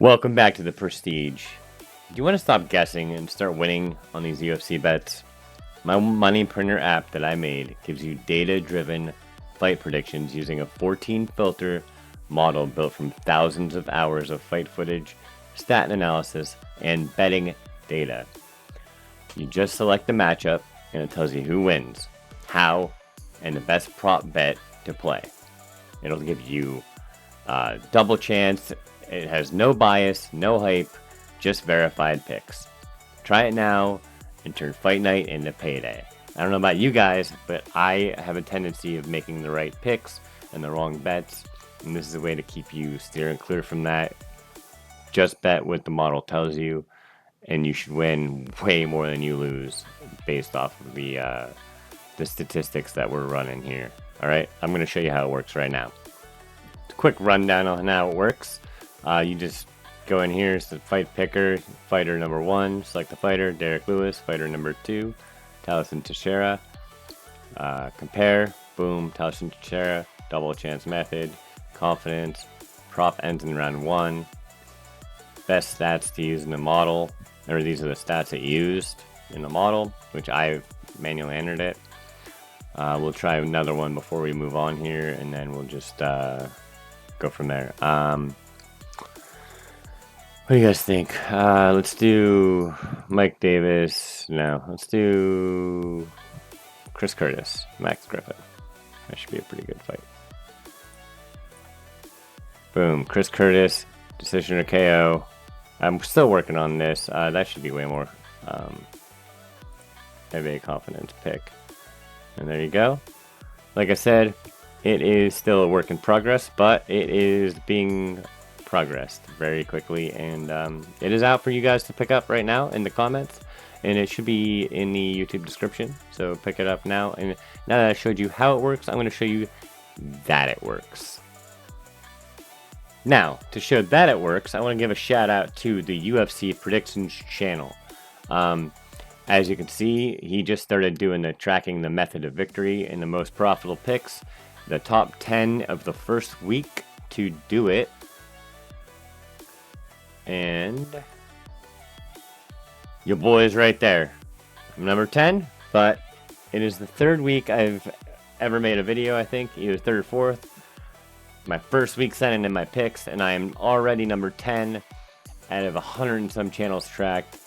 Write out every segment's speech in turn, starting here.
Welcome back to the Prestige. Do you want to stop guessing and start winning on these UFC bets? My money printer app that I made gives you data-driven fight predictions using a 14-filter model built from thousands of hours of fight footage, stat analysis, and betting data. You just select the matchup, and it tells you who wins, how, and the best prop bet to play. It'll give you double chance. It has no bias, no hype, just verified picks. Try it now and turn fight night into payday. I don't know about you guys, but I have a tendency of making the right picks and the wrong bets, and this is a way to keep you steering clear from that. Just bet what the model tells you, and you should win way more than you lose based off of the statistics that we're running here. All right, I'm going to show you how it works right now. Quick rundown on how it works. You just go in here, it's the fight picker, fighter number 1, select the fighter, Derek Lewis, fighter number 2, Teixeira, compare, boom, Teixeira, double chance method, confidence, prop ends in round 1, best stats to use in the model, or these are the stats that you used in the model, which I've manually entered it. We'll try another one before we move on here, and then we'll just go from there. What do you guys think? Let's do Mike Davis. No, let's do Chris Curtis, Max Griffin. That should be a pretty good fight. Boom, Chris Curtis, decision or KO. I'm still working on this. That should be way more heavy confidence pick. And there you go. Like I said, it is still a work in progress, but it is being progressed very quickly, and it is out for you guys to pick up right now in the comments, and it should be in the YouTube description, so pick it up now. And now that I showed you how it works, I'm going to show you that it works. Now, to show that it works, I want to give a shout out to the UFC Predictions channel. As you can see, he just started doing the tracking the method of victory and the most profitable picks, the top 10 of the first week to do it. And your boy is right there. I'm number 10, but it is the third week I've ever made a video, I think. Either third or fourth. My first week sending in my picks, and I am already number 10 out of 100 and some channels tracked.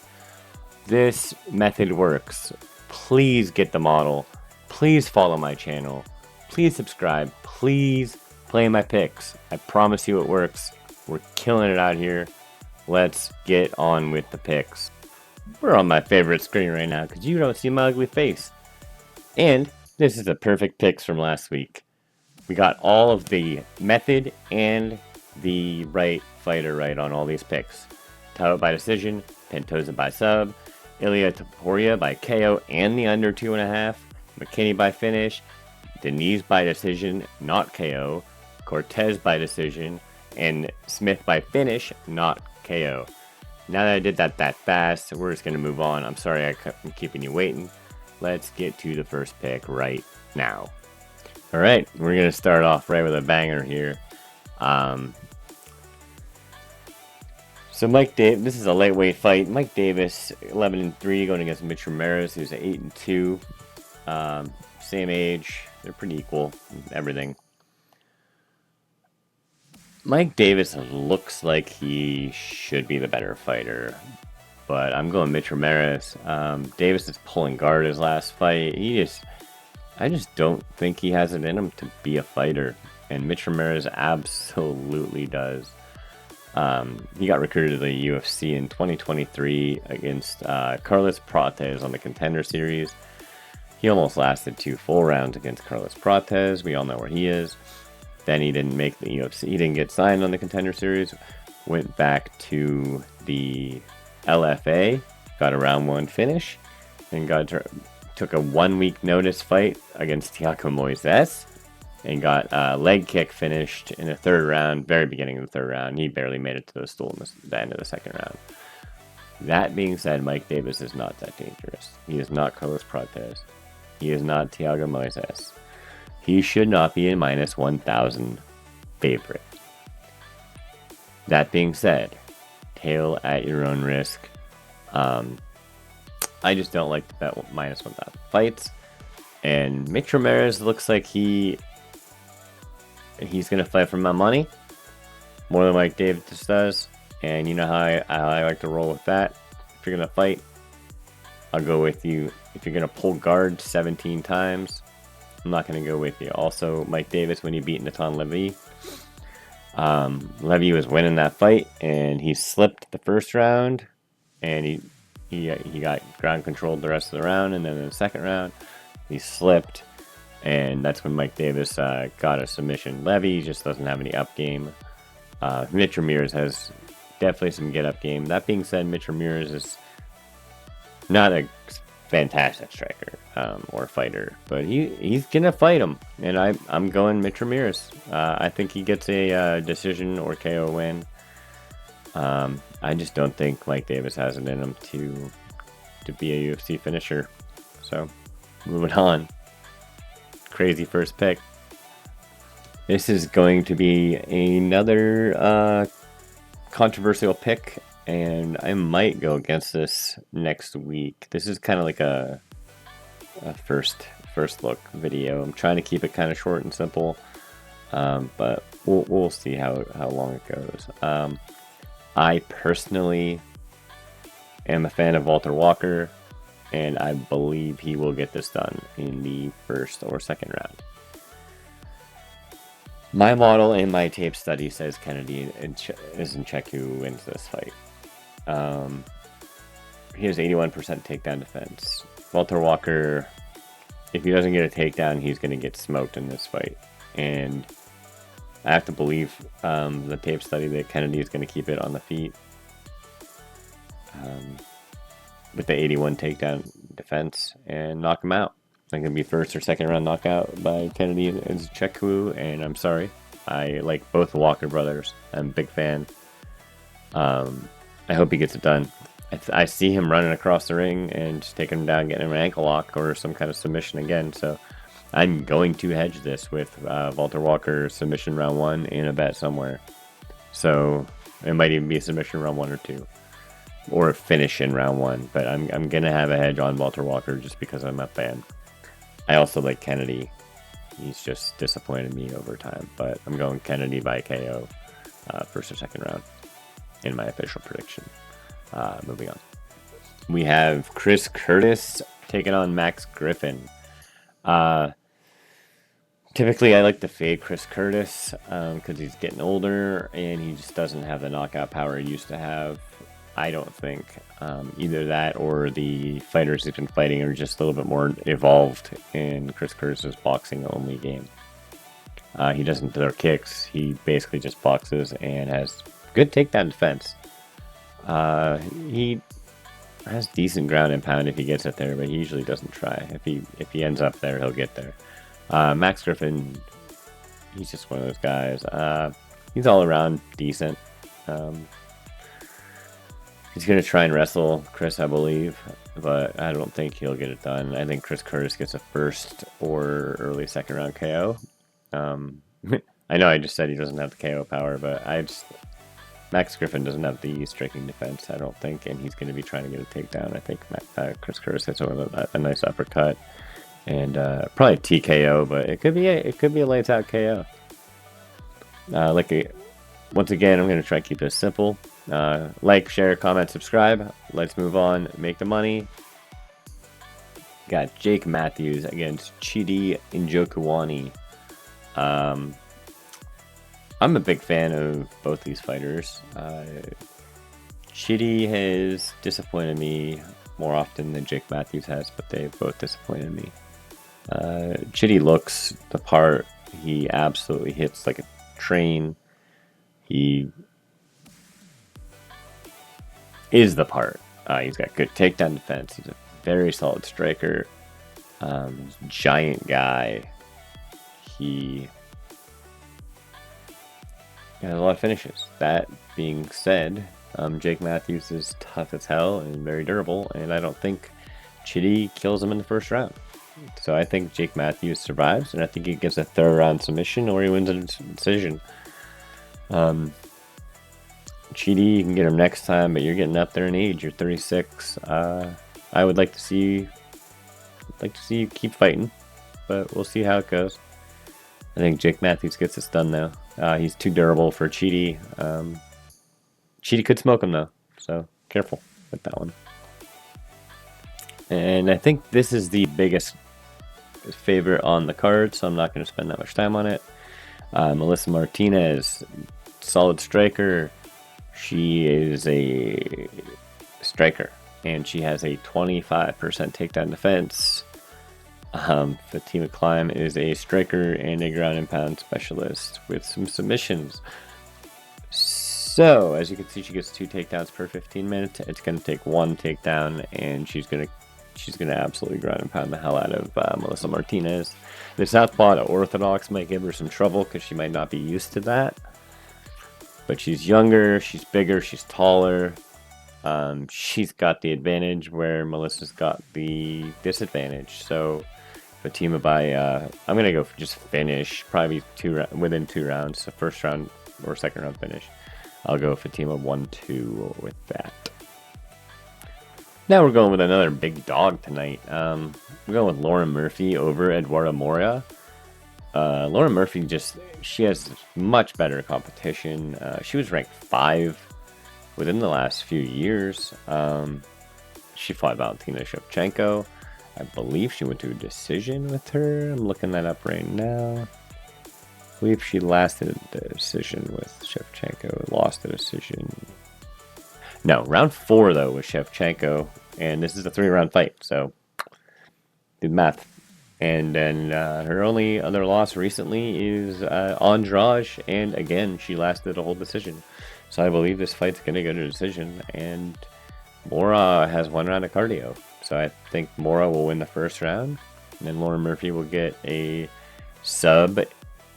This method works. Please get the model. Please follow my channel. Please subscribe. Please play my picks. I promise you it works. We're killing it out here. Let's get on with the picks. We're on my favorite screen right now because you don't see my ugly face. And this is the perfect picks from last week. We got all of the method and the right fighter right on all these picks. Taito by decision, Pantoja by sub, Ilia Topuria by KO and the under 2.5, McKinney by finish, Denise by decision, not KO, Cortez by decision, and Smith by finish, not KO. Now that I did that fast, we're just going to move on. I'm sorry I'm keeping you waiting. Let's get to the first pick right now. Alright, we're going to start off right with a banger here. So Mike Davis, this is a lightweight fight. Mike Davis, 11-3, going against Mitch Ramirez, who's 8-2. Same age, they're pretty equal, everything. Mike Davis looks like he should be the better fighter, but I'm going Mitch Ramirez. Davis is pulling guard his last fight. I just don't think he has it in him to be a fighter, and Mitch Ramirez absolutely does. He got recruited to the UFC in 2023 against Carlos Prates on the Contender Series. He almost lasted 2 full rounds against Carlos Prates. We all know where he is. Then he didn't make the UFC. He didn't get signed on the Contender Series. Went back to the LFA. Got a round 1 finish. And took a 1-week notice fight against Thiago Moises. And got a leg kick finished in the 3rd round. Very beginning of the 3rd round. He barely made it to the stool in the end of the 2nd round. That being said, Mike Davis is not that dangerous. He is not Carlos Prates. He is not Thiago Moises. He should not be a minus 1,000 favorite. That being said, tail at your own risk. I just don't like the bet minus 1,000 fights. And Mitch Ramirez looks like he's gonna fight for my money more than Mike Davis does. And you know how I like to roll with that. If you're gonna fight, I'll go with you. If you're gonna pull guard 17 times, I'm not gonna go with you. Also, Mike Davis, when he beat Natan Levy, Levy was winning that fight, and he slipped the first round, and he got ground controlled the rest of the round, and then in the second round, he slipped, and that's when Mike Davis got a submission. Levy just doesn't have any up game. Mitch Ramirez has definitely some get up game. That being said, Mitch Ramirez is not a fantastic striker or fighter, but he's gonna fight him, and I'm going Mitch Ramirez. I think he gets a decision or KO win. I just don't think Mike Davis has it in him to be a UFC finisher. So moving on. Crazy first pick. This is going to be another controversial pick, and I might go against this next week. This is kind of like a first look video. I'm trying to keep it kind of short and simple, but we'll see how long it goes. I personally am a fan of Walter Walker, and I believe he will get this done in the first or second round. My model and my tape study says Kennedy is in check who wins this fight. He has 81% takedown defense. Walter Walker, if he doesn't get a takedown, he's going to get smoked in this fight. And I have to believe the tape study that Kennedy is going to keep it on the feet. With the 81 takedown defense and knock him out. It's going to be first or second round knockout by Kennedy and Nzechukwu, and I'm sorry. I like both the Walker brothers. I'm a big fan. I hope he gets it done. I see him running across the ring and just taking him down, getting him an ankle lock or some kind of submission again. So I'm going to hedge this with Walter Walker submission round 1 in a bet somewhere. So it might even be a submission round 1 or 2. Or a finish in round 1. But I'm going to have a hedge on Walter Walker just because I'm a fan. I also like Kennedy. He's just disappointed me over time. But I'm going Kennedy by KO first or second round in my official prediction. Moving on. We have Chris Curtis taking on Max Griffin. Typically, I like to fade Chris Curtis because he's getting older and he just doesn't have the knockout power he used to have. I don't think either that or the fighters he's been fighting are just a little bit more evolved in Chris Curtis's boxing only game. He doesn't throw kicks. He basically just boxes and has good takedown defense. He has decent ground and pound if he gets it there, but he usually doesn't try. If he ends up there, he'll get there. Max Griffin, he's just one of those guys. He's all around decent. He's going to try and wrestle Chris, I believe, but I don't think he'll get it done. I think Chris Curtis gets a first or early second round KO. I know I just said he doesn't have the KO power, but Max Griffin doesn't have the striking defense, I don't think, and he's going to be trying to get a takedown. I think Chris Curtis hits a nice uppercut and probably TKO, but it could be a lights out KO. Once again, I'm going to try to keep this simple. Like, share, comment, subscribe. Let's move on. Make the money. Got Jake Matthews against Chidi Njokuani. I'm a big fan of both these fighters. Chidi has disappointed me more often than Jake Matthews has, but they've both disappointed me. Chidi looks the part. He absolutely hits like a train. He is the part. He's got good takedown defense. He's a very solid striker. Giant guy. He has a lot of finishes. That being said, Jake Matthews is tough as hell and very durable, and I don't think Chidi kills him in the first round. So I think Jake Matthews survives, and I think he gets a third round submission or he wins a decision. Chidi, you can get him next time, but you're getting up there in age. You're 36. I would like to see you keep fighting, but we'll see how it goes. I think Jake Matthews gets this done though. He's too durable for Chidi. Chidi could smoke him though, so careful with that one. And I think this is the biggest favorite on the card, so I'm not going to spend that much time on it. Melissa Martinez, solid striker. She is a striker, and she has a 25% takedown defense. Fatima Climb is a striker and a ground and pound specialist with some submissions. So, as you can see, she gets 2 takedowns per 15 minutes. It's going to take 1 takedown, and she's gonna absolutely ground and pound the hell out of Melissa Martinez. The southpaw orthodox might give her some trouble because she might not be used to that. But she's younger, she's bigger, she's taller. She's got the advantage where Melissa's got the disadvantage. So Fatima I'm gonna go for just finish, probably within 2 rounds, so first round or second round finish. I'll go Fatima 1-2 with that. Now we're going with another big dog tonight. We're going with Lauren Murphy over Eduarda Moura. Lauren Murphy she has much better competition. She was ranked 5 within the last few years. She fought Valentina Shevchenko. I believe she went to a decision with her. I'm looking that up right now. I believe she lasted the decision with Shevchenko, lost the decision. No, round 4 though with Shevchenko, and this is a 3-round fight, so do the math. And then her only other loss recently is Andrade, and again, she lasted a whole decision. So I believe this fight's going to go to a decision, and Moura has 1 round of cardio. So I think Moura will win the first round, and then Lauren Murphy will get a sub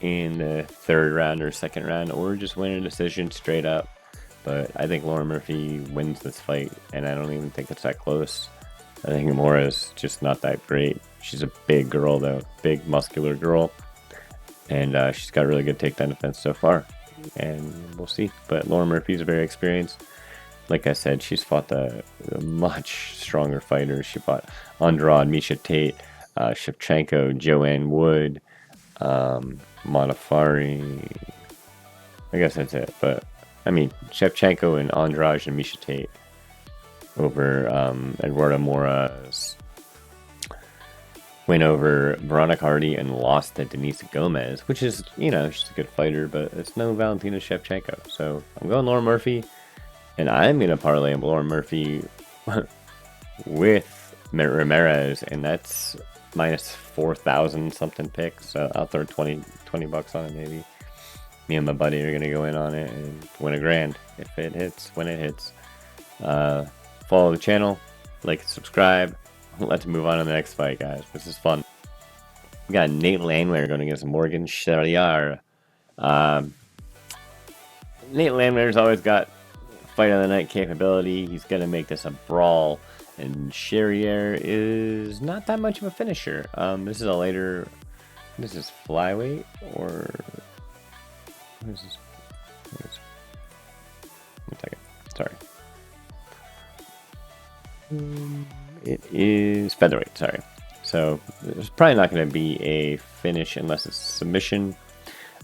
in the 3rd round or 2nd round, or just win a decision straight up. But I think Lauren Murphy wins this fight, and I don't even think it's that close. I think Moura's just not that great. She's a big girl, though. Big, muscular girl. And she's got really good takedown defense so far. And we'll see. But Lauren Murphy's very experienced. Like I said, she's fought the much stronger fighters. She fought Andrade, Misha Tate, Shevchenko, Joanne Wood, Modafferi. I guess that's it. But, I mean, Shevchenko and Andrade and Misha Tate over Eduarda Moura's win over Veronica Hardy and lost to Denise Gomez, which is, she's a good fighter, but it's no Valentina Shevchenko. So I'm going Lauren Murphy, and I'm going to parlay Lauren Murphy with Ramirez, and that's minus 4,000 something picks. So I'll throw 20 bucks on it maybe. Me and my buddy are going to go in on it and win $1,000 if it hits, when it hits. Follow the channel, like and subscribe. Let's move on to the next fight, guys. This is fun. We got Nate Landwehr going against Morgan Charrier. Nate Landwehr's always got fight of the night capability. He's going to make this a brawl. And Charrier is not that much of a finisher. This is flyweight or... What is this? One second. Sorry. It is featherweight, sorry. So there's probably not going to be a finish unless it's submission.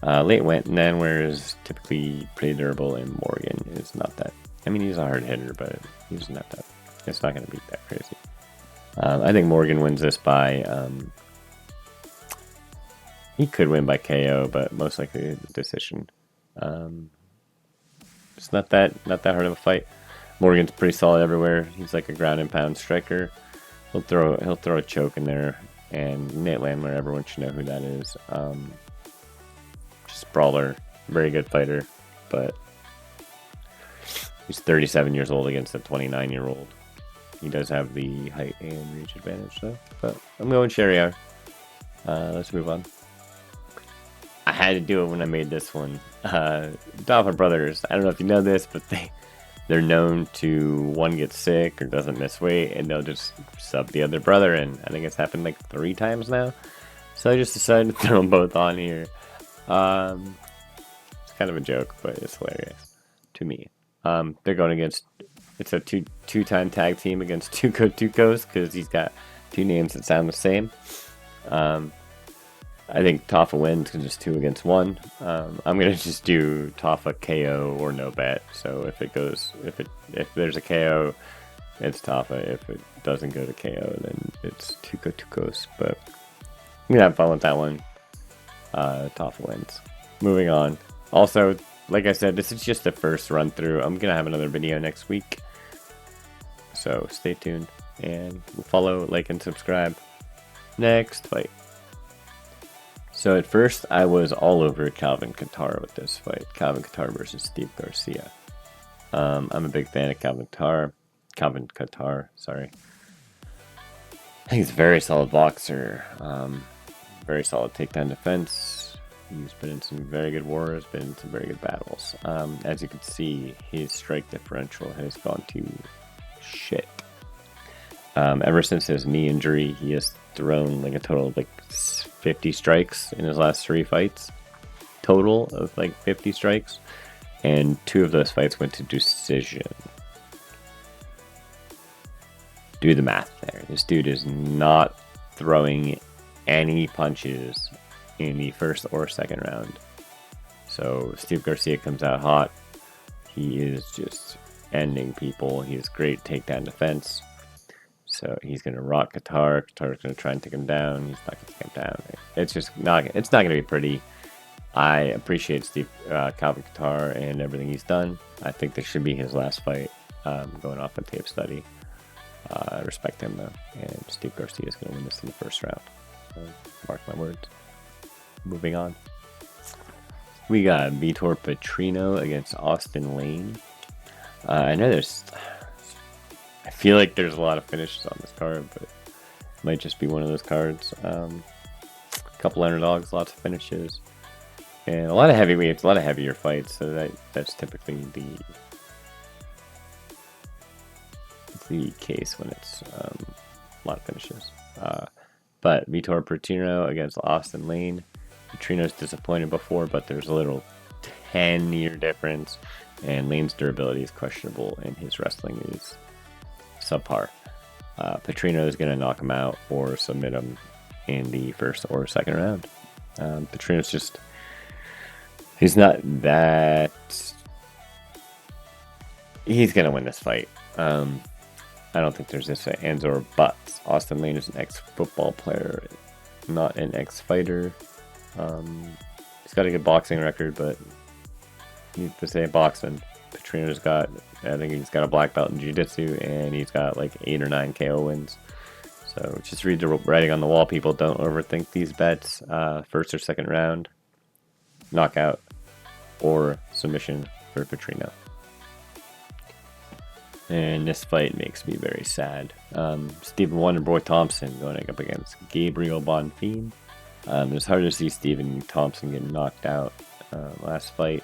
Late went, Landwehr is typically pretty durable, and Morgan is not that. I mean, he's a hard hitter, but he's not that. It's not going to be that crazy. I think Morgan wins this by. He could win by KO, but most likely a decision. It's not that hard of a fight. Morgan's pretty solid everywhere. He's like a ground and pound striker. He'll throw a choke in there, and Nate Landwehr, everyone should know who that is. Just brawler, very good fighter, but he's 37 years old against a 29-year-old. He does have the height and reach advantage, though. But I'm going Charrier. Let's move on. I had to do it when I made this one. Dolphin Brothers. I don't know if you know this, but they're known to, one get sick or doesn't miss weight, and they'll just sub the other brother in. I think it's happened like 3 times now. So I just decided to throw them both on here. It's kind of a joke, but it's hilarious to me. They're going against, it's a two-time tag team against Tucos because he's got two names that sound the same. I think Toffa wins because it's 2 against 1. I'm gonna just do Toffa KO or no bet. So if there's a KO, it's Toffa. If it doesn't go to KO, then it's Tucos. But I'm gonna have fun with that one. Toffa wins. Moving on. Also, like I said, this is just the first run through. I'm gonna have another video next week. So stay tuned and follow, like, and subscribe. Next fight. So at first, I was all over Calvin Kattar with this fight. Calvin Kattar versus Steve Garcia. I'm a big fan of Calvin Kattar, sorry. I think he's a very solid boxer. Very solid takedown defense. He's been in some very good wars, been in some very good battles. As you can see, his strike differential has gone to shit. Ever since his knee injury, he has thrown like a total of like 50 strikes in his last 3 fights. Total of like 50 strikes. And 2 of those fights went to decision. Do the math there. This dude is not throwing any punches in the first or second round. So Steve Garcia comes out hot. He is just ending people. He has great takedown defense. So he's going to rock Kattar. Kattar's going to try and take him down. He's not going to take him down. It's just not going to be pretty. I appreciate Calvin Kattar and everything he's done. I think this should be his last fight, going off a tape study. I respect him, though. And Steve Garcia is going to win this in the first round. So mark my words. Moving on. We got Vitor Petrino against Austin Lane. I know I feel like there's a lot of finishes on this card, but it might just be one of those cards. A couple underdogs, lots of finishes, and a lot of heavyweights, a lot of heavier fights. So that's typically the case when it's a lot of finishes. But Vitor Petrino against Austin Lane. Petrino's disappointed before, but there's a little 10-year difference, and Lane's durability is questionable, and his wrestling is subpar. Petrino is going to knock him out or submit him in the first or second round. Petrino's just, he's not that, he's going to win this fight. I don't think there's this ands or buts. Austin Lane is an ex-football player, not an ex-fighter. He's got a good boxing record, but you have to say boxing. Petrino's got, I think he's got a black belt in jiu-jitsu, and he's got like 8 or 9 KO wins. So just read the writing on the wall, people. Don't overthink these bets. First or second round, knockout or submission for Petrino. And this fight makes me very sad. Stephen Wonderboy Thompson going up against Gabriel Bonfim. It's hard to see Stephen Thompson get knocked out last fight.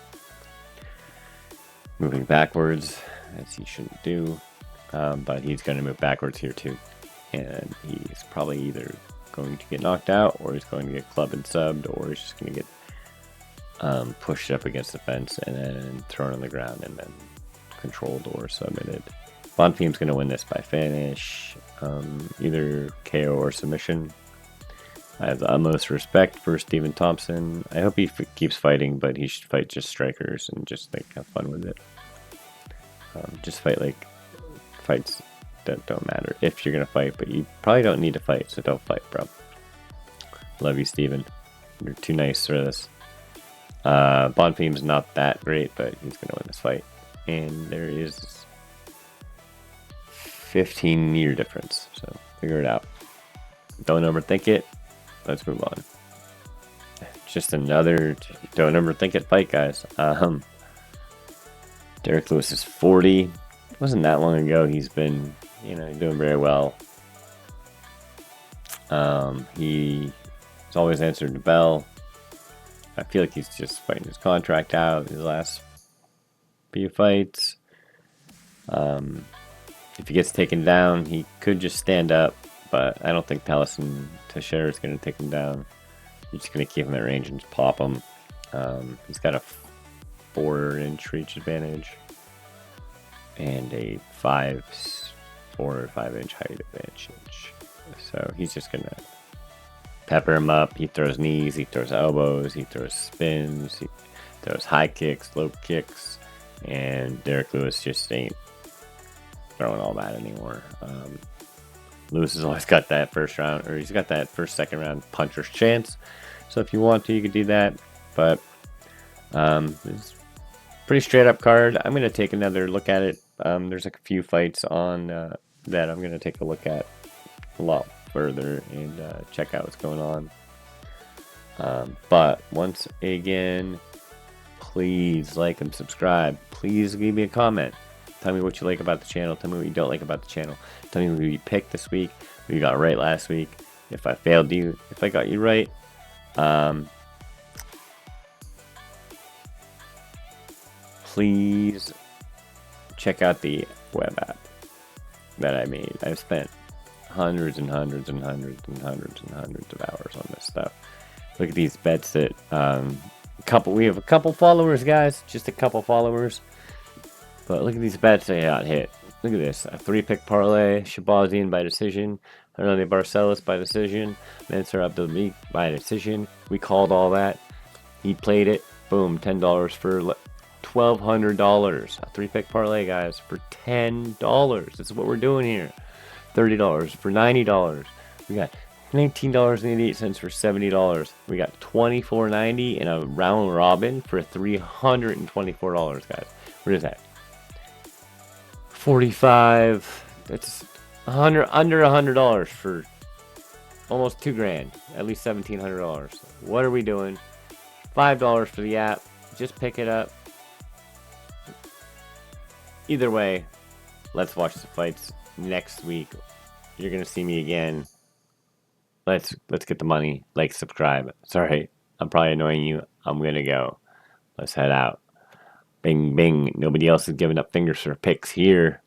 Moving backwards, as he shouldn't do. But he's going to move backwards here too. And he's probably either going to get knocked out, or he's going to get clubbed and subbed, or he's just going to get pushed up against the fence and then thrown on the ground and then controlled or submitted. Bonfim's going to win this by finish, either KO or submission. I have the utmost respect for Stephen Thompson. I hope he keeps fighting, but he should fight just strikers and just like have fun with it. Just fight like fights that don't matter if you're gonna fight, but you probably don't need to fight, so don't fight, bro. Love you, Stephen. You're too nice for this. Bonfim's not that great, but he's gonna win this fight, and there is 15-year difference, so figure it out. Don't overthink it. Let's move on. Just another don't overthink it fight, guys. Derek Lewis is 40. It wasn't that long ago. He's been, doing very well. He's always answered the bell. I feel like he's just fighting his contract out his last few fights. If he gets taken down, he could just stand up, but I don't think Teixeira is going to take him down. He's just going to keep him at range and just pop him. He's got a 4-inch reach advantage. and a 4 or 5 inch height advantage. So he's just gonna pepper him up. He throws knees, he throws elbows, he throws spins, he throws high kicks, low kicks, and Derek Lewis just ain't throwing all that anymore. Lewis has always got that first round, or he's got that first, second round puncher's chance. So if you want to, you could do that. But it's a pretty straight up card. I'm going to take another look at it. There's like a few fights on that I'm going to take a look at a lot further and check out what's going on. But once again, please like and subscribe. Please leave me a comment. Tell me what you like about the channel. Tell me what you don't like about the channel. Tell me who you picked this week, who you got right last week. If I failed you, if I got you right. Please check out the web app that I made. I've spent hundreds and hundreds and hundreds and hundreds and hundreds of hours on this stuff. Look at these bets that we have a couple followers, guys. Just a couple followers. But look at these bets they got hit. Look at this. A 3-pick parlay. Shabazian by decision. Hernande Barcelos by decision. Mansour Abdelmeek by decision. We called all that. He played it. Boom. $10 for $1,200. A 3-pick parlay, guys, for $10. This is what we're doing here. $30 for $90. We got $19.88 for $70. We got $24.90 in a round robin for $324, guys. What is that? 45. That's under $100 for almost $2,000. At least $1,700. What are we doing? $5 for the app. Just pick it up. Either way, let's watch the fights next week. You're gonna see me again. Let's get the money. Like, subscribe. Sorry, I'm probably annoying you. I'm gonna go. Let's head out. Bing, bing. Nobody else is giving up fingers for picks here.